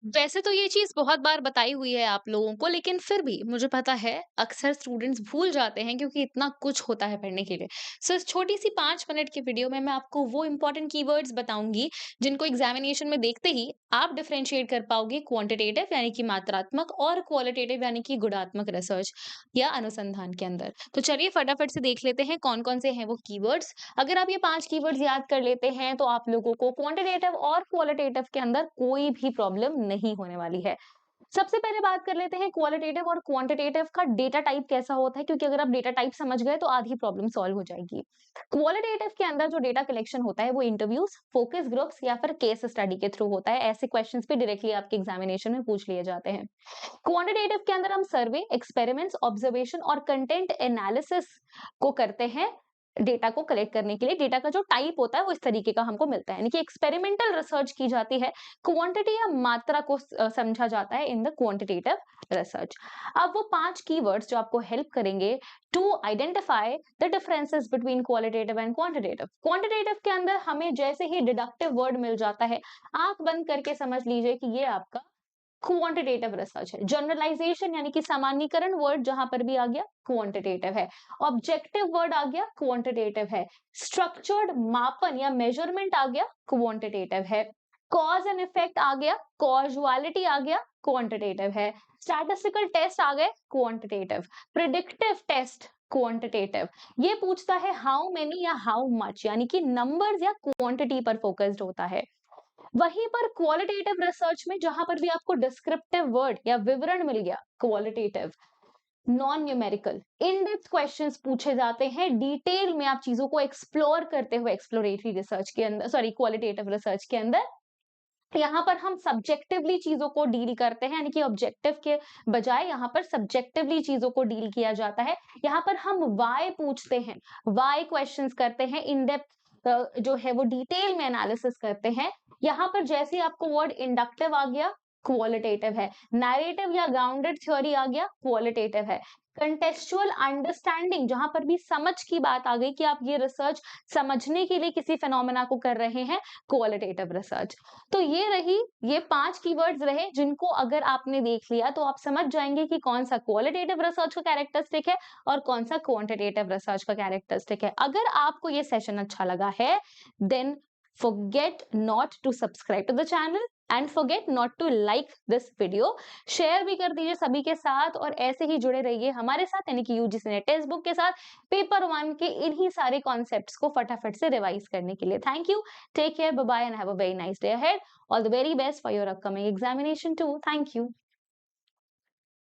वैसे तो ये चीज़ बहुत बार बताई हुई है आप लोगों को, लेकिन फिर भी मुझे पता है अक्सर स्टूडेंट्स भूल जाते हैं क्योंकि इतना कुछ होता है पढ़ने के लिए। सो इस छोटी-सी 5 मिनट की वीडियो में मैं आपको वो इम्पोर्टेंट कीवर्ड्स बताऊँगी, जिनको एग्ज़ामिनेशन में देखते ही आप डिफरेंशिएट कर पाओगे क्वांटिटेटिव यानी कि मात्रात्मक और क्वालिटेटिव यानी कि गुणात्मक रिसर्च या अनुसंधान के अंदर। तो चलिए फटाफट से देख लेते हैं कौन-कौन से हैं वो कीवर्ड्स। अगर आप ये 5 कीवर्ड्स याद कर लेते हैं, तो आप लोगों को क्वांटिटेटिव और क्वालिटेटिव के अंदर कोई भी प्रॉब्लम नहीं होने वाली है। सबसे पहले बात कर लेते हैं क्वालिटेटिव और क्वांटिटेटिव का डेटा टाइप कैसा होता है, क्योंकि अगर आप डेटा टाइप समझ गए तो आधी प्रॉब्लम सॉल्व हो जाएगी। क्वालिटेटिव के अंदर जो डेटा कलेक्शन होता है वो इंटरव्यूज, फोकस ग्रुप्स या फिर केस स्टडी के थ्रू होता है। ऐसे क्वेश्चंस भी डायरेक्टली आपके एग्जामिनेशन में पूछ लिए जाते हैं। क्वांटिटेटिव के अंदर हम सर्वे, एक्सपेरिमेंट्स, ऑब्जर्वेशन और कंटेंट एनालिसिस को करते हैं। डेटा को कलेक्ट करने के लिए डेटा का जो टाइप होता है वो इस तरीके का हमको मिलता है, यानी कि एक्सपेरिमेंटल रिसर्च की जाती है। क्वांटिटी या मात्रा को समझा जाता है इन द क्वांटिटेटिव रिसर्च। अब वो 5 कीवर्ड्स जो आपको हेल्प करेंगे to identify the differences between qualitative and quantitative. Quantitative के अंदर हमें जैसे ही डिडक्टिव वर्ड मिल जाता है, आंख बंद करके समझ लीजिए कि ये आपका क्वांटिटेटिव रिसर्च है। जनरलाइजेशन यानी कि सामान्यीकरण वर्ड जहां पर भी आ गया क्वांटिटेटिव है। ऑब्जेक्टिव वर्ड आ गया क्वांटिटेटिव है। स्ट्रक्चर्ड मापन या मेजरमेंट आ गया क्वांटिटेटिव है। कॉज एंड इफेक्ट आ गया, कॉजुअलिटी आ गया, क्वांटिटेटिव है। स्टैटिस्टिकल टेस्ट आ गए, क्वांटिटेटिव। Predictive test, quantitative. ये पूछता है हाउ मेनी या हाउ मच, यानी कि नंबर्स या क्वांटिटी पर फोकस्ड होता है। वहीं पर क्वालिटेटिव रिसर्च में जहां पर भी आपको डिस्क्रिप्टिव वर्ड या विवरण मिल गया, qualitative. Non numerical in depth questions पूछे जाते हैं, डिटेल में आप चीजों को एक्सप्लोर करते हुए एक्सप्लोरेटरी रिसर्च के अंदर, सॉरी क्वालिटेटिव रिसर्च के अंदर। यहाँ पर हम सब्जेक्टिवली चीजों को डील करते हैं, यानी कि ऑब्जेक्टिव के बजाय यहाँ पर सब्जेक्टिवली चीजों को डील किया जाता है। यहाँ पर हम वाई पूछते हैं, वाई क्वेश्चंस करते हैं, इन डेप्थ जो है वो डिटेल में एनालिसिस करते हैं। यहाँ पर जैसे ही आपको वर्ड इंडक्टिव आ गया, क्वालिटेटिव है। नैरेटिव या ग्राउंडेड थ्योरी आ गया, क्वालिटेटिव है। कंटेक्चुअल अंडरस्टैंडिंग, जहां पर भी समझ की बात आ गई कि आप ये रिसर्च समझने के लिए किसी फेनोमेना को कर रहे हैं, क्वालिटेटिव रिसर्च। तो ये रही, ये 5 कीवर्ड्स रहे जिनको अगर आपने देख लिया तो आप समझ जाएंगे कि कौन सा क्वालिटेटिव रिसर्च का कैरेक्टरिस्टिक है और कौन सा क्वांटिटेटिव रिसर्च का कैरेक्टरिस्टिक है। अगर आपको ये सेशन अच्छा लगा है, then forget not to subscribe to the channel and forget not to like this video। Share भी कर दीजिए सभी के साथ और ऐसे ही जुड़े रहिए हमारे साथ, यानी कि यूजीसी नेट टेक्स्ट बुक के साथ, पेपर 1 के इन्हीं सारे कॉन्सेप्ट्स को फटाफट से रिवाइज करने के लिए। Thank you, take care, bye bye and have a very nice day ahead. All the very best for your upcoming examination too. Thank you.